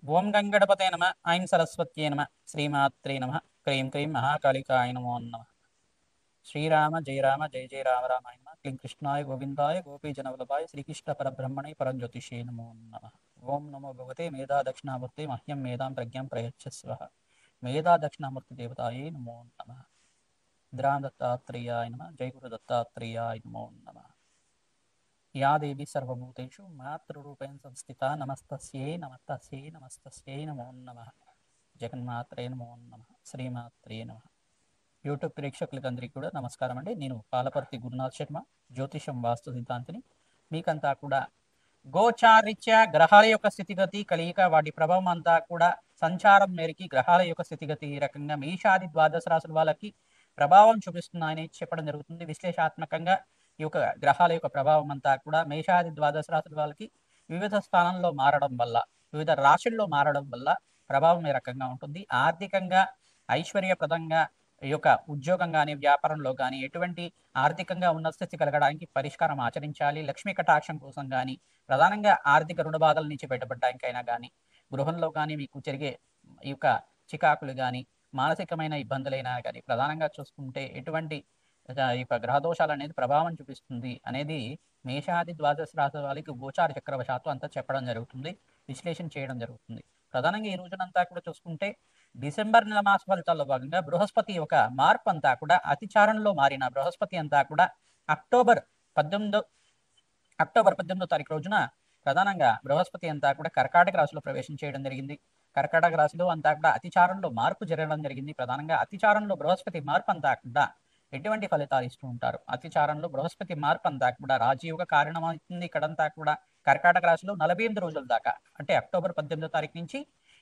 ఓం గంగణపతే నమ ఐం సరస్వత్యే నమ శ్రీమాత్రే నమ క్రీం క్రీం మహాకాళికాయ నమో నమ శ్రీరామ జయ రామ జయ జయ రామ రామాయ నమ క్లీం కృష్ణాయ గోవిందాయ గోపీజనవల్లభాయ శ్రీకృష్ణ పరబ్రహ్మణే పరంజ్యోతిషే నమో నమ ఓం నమో భగవతే మేధా దక్షిణామూర్తి మహ్యం మేధాం ప్రజ్ఞాం ప్రయచ్చస్వ మేధా దక్షిణామూర్తి దేవతాయే నమో నమ ద్రాం దత్తాత్రేయాయ నమ జయ గురు దత్తాత్రేయాయ నమో నమ या देवी सर्वभूतेषु मातृरूपेण संस्थिता नमस्तस्यै नमस्तस्यै नमस्तस्यै नमो नमः జగన్మాత్రే నమో నమః శ్రీమాత్రే నమః యూట్యూబ్ ప్రేక్షకులకందరికీ కూడా నమస్కారం అండి. నేను పాలపర్తి గురునాథ్ శర్మ, జ్యోతిషం వాస్తు సిద్ధాంతిని. మీకంతా కూడా గోచారిత్య గ్రహాల యొక్క స్థితిగతి కలియిక వాటి ప్రభావం అంతా కూడా సంచారం మేరకి గ్రహాల యొక్క స్థితిగతి ఈ రకంగా మేషాది ద్వాదశ రాశుల వాళ్ళకి ప్రభావం చూపిస్తున్నాయని చెప్పడం జరుగుతుంది. విశ్లేషాత్మకంగా ఈ యొక్క గ్రహాల యొక్క ప్రభావం అంతా కూడా మేషాది ద్వాదశ రాశుల వాళ్ళకి వివిధ స్థానంలో మారడం వల్ల, వివిధ రాశుల్లో మారడం వల్ల ప్రభావం ఈ రకంగా ఉంటుంది. ఆర్థికంగా ఐశ్వర్యప్రదంగా ఈ యొక్క ఉద్యోగం కానీ వ్యాపారంలో కానీ ఎటువంటి ఆర్థికంగా ఉన్నత స్థితి కలగడానికి పరిష్కారం ఆచరించాలి. లక్ష్మీ కటాక్షం కోసం కానీ, ప్రధానంగా ఆర్థిక రుణ బాధల నుంచి బయటపడడానికైనా కానీ, గృహంలో కానీ మీకు జరిగే ఈ యొక్క చికాకులు కానీ, మానసికమైన ఇబ్బందులైనా కానీ ప్రధానంగా చూసుకుంటే ఎటువంటి ఈ యొక్క గ్రహదోషాలు అనేది ప్రభావం చూపిస్తుంది అనేది మేషాది ద్వాదశ రాశి వాళ్ళకి గోచార చక్రవశాత్తు అంతా చెప్పడం జరుగుతుంది, విశ్లేషణ చేయడం జరుగుతుంది. ప్రధానంగా ఈ రోజునంతా కూడా చూసుకుంటే డిసెంబర్ నెల మాస ఫలితాల్లో భాగంగా బృహస్పతి యొక్క మార్పు అంతా కూడా అతిచారంలో మారిన బృహస్పతి అంతా కూడా అక్టోబర్ 18వ తారీఖు రోజున ప్రధానంగా బృహస్పతి అంతా కూడా కర్కాటక రాశిలో ప్రవేశం చేయడం జరిగింది. కర్కాటక రాశిలో అంతా కూడా అతిచారంలో మార్పు జరగడం జరిగింది. ప్రధానంగా అతిచారంలో బృహస్పతి మార్పు అంతా కూడా ఎటువంటి ఫలితాలు ఇస్తూ ఉంటారు. అతిచారంలో బృహస్పతి మార్పు అంతా కూడా రాజయోగ కారణమవుతుంది. ఇక్కడంతా కూడా కర్కాటక రాశిలో 48 రోజుల దాకా, అంటే అక్టోబర్ 18వ తారీఖు నుంచి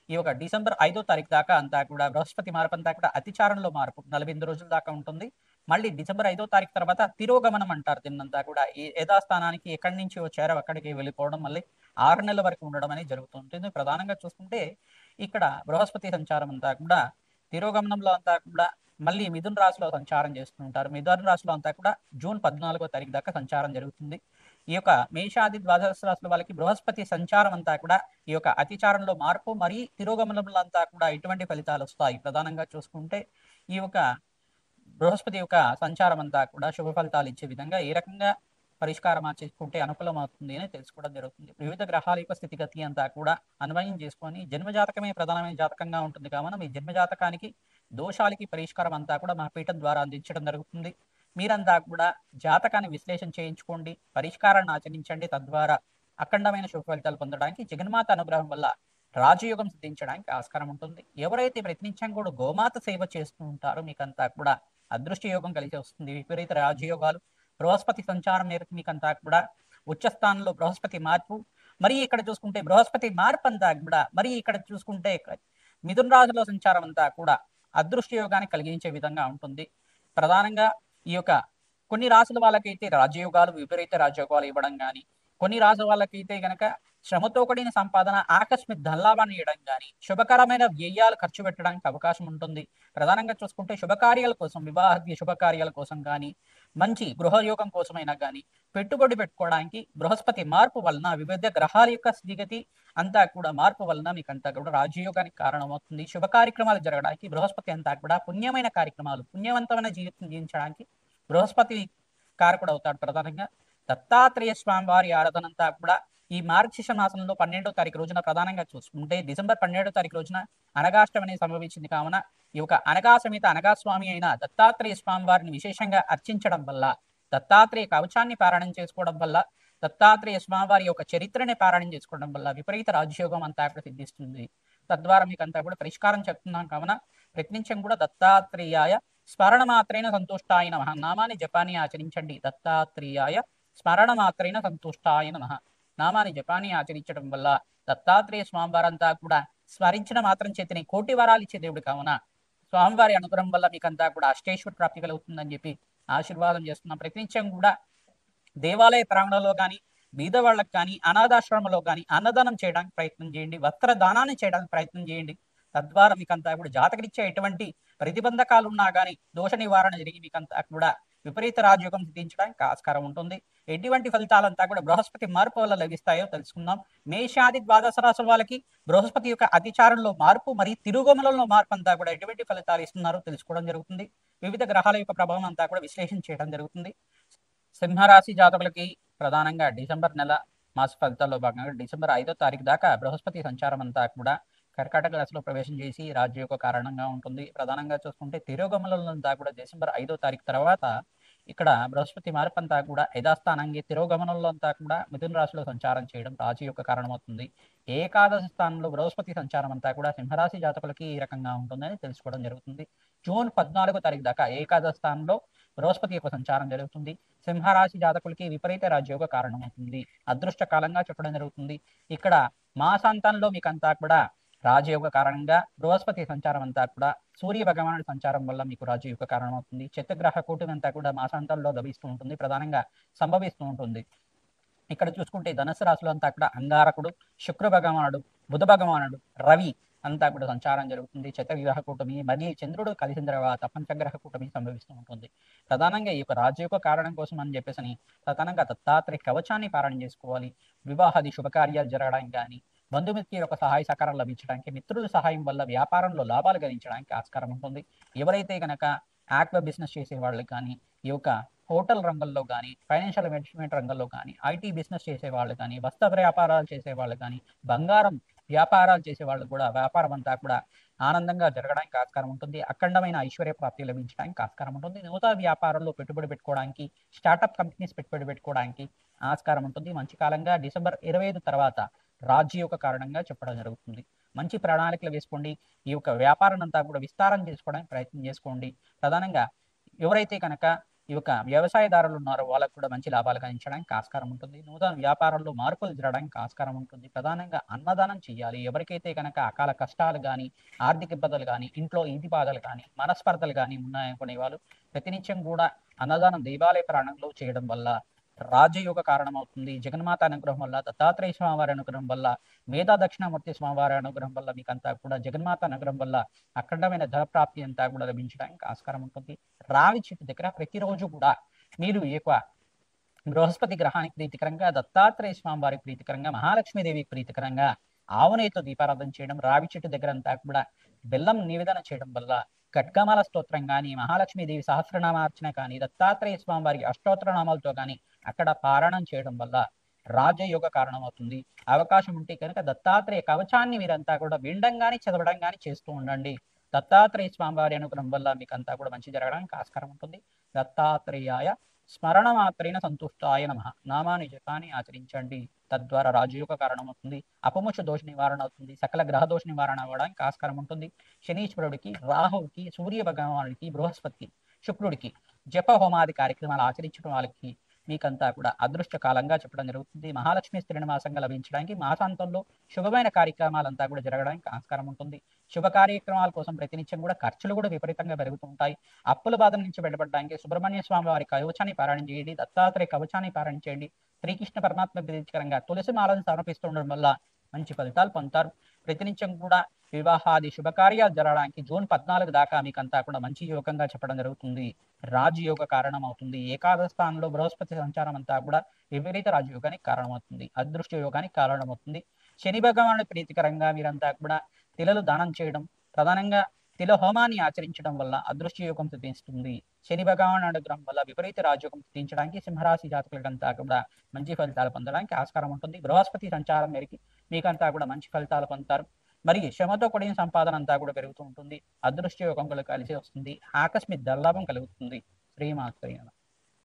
ఈ యొక్క డిసెంబర్ 5వ తారీఖు దాకా అంతా కూడా బృహస్పతి మార్పు అంతా కూడా అతిచారంలో మార్పు 48 రోజుల దాకా ఉంటుంది. మళ్ళీ డిసెంబర్ 5వ తారీఖు తర్వాత తిరోగమనం అంటారు దీన్నంతా కూడా. ఈ యథాస్థానానికి ఎక్కడి నుంచి వచ్చారో అక్కడికి వెళ్ళిపోవడం, మళ్ళీ 6 నెలల వరకు ఉండడం అనేది జరుగుతుంటుంది. ప్రధానంగా చూసుకుంటే ఇక్కడ బృహస్పతి సంచారం అంతా కూడా తిరోగమనంలో అంతా కూడా మళ్ళీ మిథున రాశిలో సంచారం చేస్తూ ఉంటారు. మిథున రాశిలో అంతా కూడా జూన్ 14వ తారీఖు దాకా సంచారం జరుగుతుంది. ఈ యొక్క మేషాది ద్వాదశ రాశుల వాళ్ళకి బృహస్పతి సంచారం అంతా కూడా ఈ యొక్క అతిచారంలో మార్పు మరియు తిరోగమనంలో అంతా కూడా ఎటువంటి ఫలితాలు వస్తాయి. ప్రధానంగా చూసుకుంటే ఈ యొక్క బృహస్పతి యొక్క సంచారం అంతా కూడా శుభ ఫలితాలు ఇచ్చే విధంగా ఏ రకంగా పరిష్కారం చేసుకుంటే అనుకూలం అవుతుంది అని తెలుసుకోవడం జరుగుతుంది. వివిధ గ్రహాల యొక్క స్థితిగతి అంతా కూడా అన్వయం చేసుకొని జన్మజాతకమే ప్రధానమైన జాతకంగా ఉంటుంది కావున మీ జన్మజాతకానికి దోషాలకి పరిష్కారం అంతా కూడా మా పీఠం ద్వారా అందించడం జరుగుతుంది. మీరంతా కూడా జాతకాన్ని విశ్లేషణ చేయించుకోండి, పరిష్కారాన్ని ఆచరించండి. తద్వారా అఖండమైన శుభ ఫలితాలు పొందడానికి జగన్మాత అనుగ్రహం వల్ల రాజయోగం సిద్ధించడానికి ఆస్కారం ఉంటుంది. ఎవరైతే ప్రతినిత్యం కూడా గోమాత సేవ చేస్తూ ఉంటారో మీకంతా కూడా అదృష్ట యోగం కలిసి వస్తుంది. విపరీత రాజయోగాలు బృహస్పతి సంచారం మేరకు మీకంతా కూడా ఉచ్చస్థానంలో బృహస్పతి మార్పు, మరి ఇక్కడ చూసుకుంటే బృహస్పతి మార్పు అంతా కూడా మరి ఇక్కడ చూసుకుంటే మిథున రాశిలో సంచారం అంతా కూడా అదృష్ట యోగాన్ని కలిగించే విధంగా ఉంటుంది. ప్రధానంగా ఈ యొక్క కొన్ని రాశుల వాళ్ళకైతే రాజయోగాలు విపరీత రాజయోగాలు ఇవ్వడం కానీ, కొన్ని రాశుల వాళ్ళకైతే గనక శ్రమతో కూడిన సంపాదన ఆకస్మిక ధనలాభాన్ని ఇవ్వడం కానీ, శుభకరమైన వ్యయాలు ఖర్చు పెట్టడానికి అవకాశం ఉంటుంది. ప్రధానంగా చూసుకుంటే శుభకార్యాల కోసం, వివాహాది శుభకార్యాల కోసం కానీ, మంచి గృహయోగం కోసమైనా కానీ పెట్టుబడి పెట్టుకోవడానికి బృహస్పతి మార్పు వలన వివిధ గ్రహాల యొక్క స్థితిగతి అంతా కూడా మార్పు వలన మీకంతా కూడా రాజయోగానికి కారణమవుతుంది. శుభ కార్యక్రమాలు జరగడానికి బృహస్పతి అంతా కూడా పుణ్యమైన కార్యక్రమాలు, పుణ్యవంతమైన జీవితం జీవించడానికి బృహస్పతి కారకుడు అవుతాడు. ప్రధానంగా దత్తాత్రేయ స్వామి వారి ఆరాధన అంతా కూడా ఈ మార్గశిర్ష మాసంలో 12వ తారీఖు రోజున ప్రధానంగా చూసుకుంటే డిసెంబర్ 12వ తారీఖు రోజున అనగాష్టమి అనేది సంభవించింది కావున ఈ యొక్క అనగా సమేత అనగా స్వామి అయిన దత్తాత్రేయ స్వామి వారిని విశేషంగా అర్చించడం వల్ల, దత్తాత్రేయ కవచాన్ని పారాయణం చేసుకోవడం వల్ల, దత్తాత్రేయ స్వామి వారి యొక్క చరిత్రని పారాయణం చేసుకోవడం వల్ల విపరీత రాజయోగం అంతా కూడా సిద్ధిస్తుంది. తద్వారా మీకు అంతా కూడా పరిష్కారం చెప్తున్నాం కావున ప్రతినిత్యం కూడా దత్తాత్రేయాయ స్మరణ మాత్రైన సంతుష్టాయ నమః నామాన్ని జపాన్ని ఆచరించండి. దత్తాత్రేయాయ స్మరణ మాత్రైన సంతుష్టాయ నమః నామాన్ని జపాన్ని ఆచరించడం వల్ల దత్తాత్రేయ స్వామివారంతా కూడా స్మరించిన మాత్రం చేతిని కోటి వరాలు ఇచ్చే దేవుడు కావున స్వామివారి అనుగ్రహం వల్ల మీకంతా కూడా అష్టేశ్వర ప్రాప్తి కలుగుతుందని చెప్పి ఆశీర్వాదం చేస్తున్నాం. ప్రతినిత్యం కూడా దేవాలయ ప్రాంగణంలో కానీ, బీద వాళ్ళకి కానీ, అనాథాశ్రమంలో కానీ అన్నదానం చేయడానికి ప్రయత్నం చేయండి, వస్త్ర దానాన్ని చేయడానికి ప్రయత్నం చేయండి. తద్వారా మీకంతా కూడా జాతకరీత్యా ఎటువంటి ప్రతిబంధకాలు ఉన్నా కానీ దోష నివారణ జరిగి మీకంతా కూడా విపరీత రాజయోగం సిద్ధించడానికి ఆస్కారం ఉంటుంది. ఎటువంటి ఫలితాలంతా కూడా బృహస్పతి మార్పు వల్ల లభిస్తాయో తెలుసుకుందాం. మేషాది ద్వాదశ రాశుల వాళ్ళకి బృహస్పతి యొక్క అతిచారంలో మార్పు మరియు తిరుగుమలలో మార్పు అంతా కూడా ఎటువంటి ఫలితాలు ఇస్తున్నారో తెలుసుకోవడం జరుగుతుంది. వివిధ గ్రహాల యొక్క ప్రభావం అంతా కూడా విశ్లేషణ చేయడం జరుగుతుంది. సింహరాశి జాతకులకి ప్రధానంగా డిసెంబర్ నెల మాస ఫలితాల్లో భాగంగా డిసెంబర్ 5వ తారీఖు దాకా బృహస్పతి సంచారం అంతా కూడా కర్కాటక రాశిలో ప్రవేశం చేసి రాజ్యయోగ కారణంగా ఉంటుంది. ప్రధానంగా చూసుకుంటే తిరోగమనంతా కూడా డిసెంబర్ 5వ తారీఖు తర్వాత ఇక్కడ బృహస్పతి మార్పు అంతా కూడా యథాస్థానంగా తిరోగమనంలో అంతా కూడా మిథున రాశిలో సంచారం చేయడం రాజయోగ కారణమవుతుంది. ఏకాదశ స్థానంలో బృహస్పతి సంచారం అంతా కూడా సింహరాశి జాతకులకి ఈ రకంగా ఉంటుందని తెలుసుకోవడం జరుగుతుంది. జూన్ 14వ తారీఖు దాకా ఏకాదశ స్థానంలో బృహస్పతి యొక్క సంచారం జరుగుతుంది. సింహరాశి జాతకులకి విపరీత రాజయోగ కారణమవుతుంది. అదృష్ట కాలంగా చెప్పడం జరుగుతుంది. ఇక్కడ మాసాంతంలో మీకంతా కూడా రాజయోగ కారణంగా బృహస్పతి సంచారం అంతా కూడా సూర్య భగవానుడి సంచారం వల్ల మీకు రాజయోగ కారణం అవుతుంది. చతుర్గ్రహ కూటమి అంతా కూడా మాసాంతంలో లభిస్తూ ఉంటుంది, ప్రధానంగా సంభవిస్తూ ఉంటుంది. ఇక్కడ చూసుకుంటే ధనుసు రాశిలో అంతా కూడా అంగారకుడు, శుక్ర భగవానుడు, బుధ భగవానుడు, రవి అంతా కూడా సంచారం జరుగుతుంది. చతుర్గ్రహ కూటమి మరియు చంద్రుడు కలిసిన తర్వాత పంచగ్రహ కూటమి సంభవిస్తూ ఉంటుంది. ప్రధానంగా ఈ యొక్క రాజయోగ కారణం కోసం అని చెప్పేసి ప్రధానంగా దత్తాత్రేయ కవచాన్ని పారాయణ చేసుకోవాలి. వివాహాది శుభకార్యాలు జరగడానికి కానీ, బంధుమిత్రుల యొక్క సహాయ సహకారం లభించడానికి, మిత్రుల సహాయం వల్ల వ్యాపారంలో లాభాలు గణించడానికి ఆస్కారం ఉంటుంది. ఎవరైతే కనుక యాక్వా బిజినెస్ చేసే వాళ్ళు కానీ, ఈ యొక్క హోటల్ రంగంలో కానీ, ఫైనాన్షియల్ ఇన్వెస్ట్మెంట్ రంగంలో కానీ, ఐటీ బిజినెస్ చేసే వాళ్ళు కానీ, వస్త్ర వ్యాపారాలు చేసే వాళ్ళు కానీ, బంగారం వ్యాపారాలు చేసే వాళ్ళు కూడా వ్యాపారం అంతా కూడా ఆనందంగా జరగడానికి ఆస్కారం ఉంటుంది. అఖండమైన ఐశ్వర్య ప్రాప్తి లభించడానికి ఆస్కారం ఉంటుంది. నూతన వ్యాపారంలో పెట్టుబడి పెట్టుకోవడానికి, స్టార్టప్ కంపెనీస్ పెట్టుబడి పెట్టుకోవడానికి ఆస్కారం ఉంటుంది. మంచి కాలంగా డిసెంబర్ 25 తర్వాత రాజ్యయోగ కారణంగా చెప్పడం జరుగుతుంది. మంచి ప్రణాళికలు వేసుకోండి. ఈ యొక్క వ్యాపారం అంతా కూడా విస్తారం చేసుకోవడానికి ప్రయత్నం చేసుకోండి. ప్రధానంగా ఎవరైతే కనుక ఈ యొక్క వ్యవసాయదారులు ఉన్నారో వాళ్ళకు కూడా మంచి లాభాలు గణించడానికి ఆస్కారం ఉంటుంది. నూతన వ్యాపారంలో మార్పులు జరగడానికి ఆస్కారం ఉంటుంది. ప్రధానంగా అన్నదానం చేయాలి. ఎవరికైతే కనుక అకాల కష్టాలు కానీ, ఆర్థిక ఇబ్బందులు కానీ, ఇంట్లో ఈది బాధలు కానీ, మనస్పర్ధలు కానీ ఉన్నాయనుకునే వాళ్ళు ప్రతినిత్యం కూడా అన్నదానం దేవాలయ ప్రాణంలో చేయడం వల్ల రాజయోగ కారణం అవుతుంది. జగన్మాత అనుగ్రహం వల్ల, దత్తాత్రేయ స్వామివారి అనుగ్రహం వల్ల, మేధా దక్షిణామూర్తి స్వామివారి అనుగ్రహం వల్ల మీకంతా కూడా జగన్మాత అనుగ్రహం వల్ల అఖండమైన ధనప్రాప్తి అంతా కూడా లభించడానికి ఆస్కారం ఉంటుంది. రావి చెట్టు దగ్గర ప్రతిరోజు కూడా మీరు ఈ యొక్క బృహస్పతి గ్రహానికి ప్రీతికరంగా, దత్తాత్రేయ స్వామి వారికి ప్రీతికరంగా, మహాలక్ష్మీదేవికి ప్రీతికరంగా ఆవునేతో దీపారాధన చేయడం, రావి చెట్టు దగ్గర అంతా కూడా బెల్లం నివేదన చేయడం వల్ల ఖడ్గమాల స్తోత్రం కానీ, మహాలక్ష్మీదేవి సహస్రనామార్చన కానీ, దత్తాత్రేయ స్వామి వారి అష్టోత్తర నామాలతో కానీ అక్కడ పారాయణం చేయడం వల్ల రాజయోగ కారణం అవుతుంది. అవకాశం ఉంటే కనుక దత్తాత్రేయ కవచాన్ని మీరంతా కూడా వినడం కానీ, చదవడం కానీ చేస్తూ ఉండండి. దత్తాత్రేయ స్వామి వారి అనుగ్రహం వల్ల మీకు అంతా కూడా మంచి జరగడానికి ఆస్కారం ఉంటుంది. దత్తాత్రేయాయ స్మరణ మాత్రైన సంతుష్టాయ నమః నామాన్ని జపాన్ని ఆచరించండి. తద్వారా రాజయోగ కారణం అవుతుంది. అపముష దోష నివారణ అవుతుంది. సకల గ్రహ దోష నివారణ అవ్వడానికి ఆస్కారం ఉంటుంది. శనీశ్వరుడికి, రాహువుకి, సూర్య భగవానుడికి, బృహస్పతికి, శుక్రుడికి జప హోమాది కార్యక్రమాలు ఆచరించడం వాళ్ళకి మీకంతా కూడా అదృష్ట కాలంగా చెప్పడం జరుగుతుంది. మహాలక్ష్మి శ్రీనివాసంగా లభించడానికి మాసాంతంలో శుభమైన కార్యక్రమాలంతా కూడా జరగడానికి ఆస్కారం ఉంటుంది. శుభ కార్యక్రమాల కోసం ప్రతినిత్యం కూడా ఖర్చులు కూడా విపరీతంగా పెరుగుతూ ఉంటాయి. అప్పుల బాధ నుంచి బయటపడడానికి సుబ్రహ్మణ్య స్వామి వారి కవచాన్ని పారాయణ చేయండి. దత్తాత్రేయ కవచాన్ని పారాయణ చేయండి. శ్రీకృష్ణ పరమాత్మ ప్రీతికరంగా తులసి మాలను సమర్పిస్తుండడం వల్ల మంచి ఫలితాలు పొందుతారు. ప్రతినిత్యం కూడా వివాహాది శుభకార్యాలు జరగడానికి జూన్ 14 దాకా మీకంతా కూడా మంచి యోగంగా చెప్పడం జరుగుతుంది. రాజయోగ కారణం అవుతుంది. ఏకాదశ స్థానంలో బృహస్పతి సంచారం అంతా కూడా విపరీత రాజయోగానికి కారణమవుతుంది. అదృష్ట యోగానికి కారణమవుతుంది. శని భగవానుడి ప్రీతికరంగా మీరంతా కూడా తిలలు దానం చేయడం, ప్రధానంగా తిల హోమాన్ని ఆచరించడం వల్ల అదృష్ట యోగం సిద్ధిస్తుంది. శని భగవాన్ అనుగ్రహం వల్ల విపరీత రాజయోగం సిద్ధించడానికి సింహరాశి జాతకులకంతా కూడా మంచి ఫలితాలు పొందడానికి ఆస్కారం ఉంటుంది. బృహస్పతి సంచారం మేరకు మీకంతా కూడా మంచి ఫలితాలు పొందుతారు. మరి శ్రమతో కూడిన సంపాదన అంతా కూడా పెరుగుతూ ఉంటుంది. అదృష్ట యోగం కలిసి వస్తుంది. ఆకస్మిక ధనలాభం కలుగుతుంది. శ్రీమాత్రేయ నమః.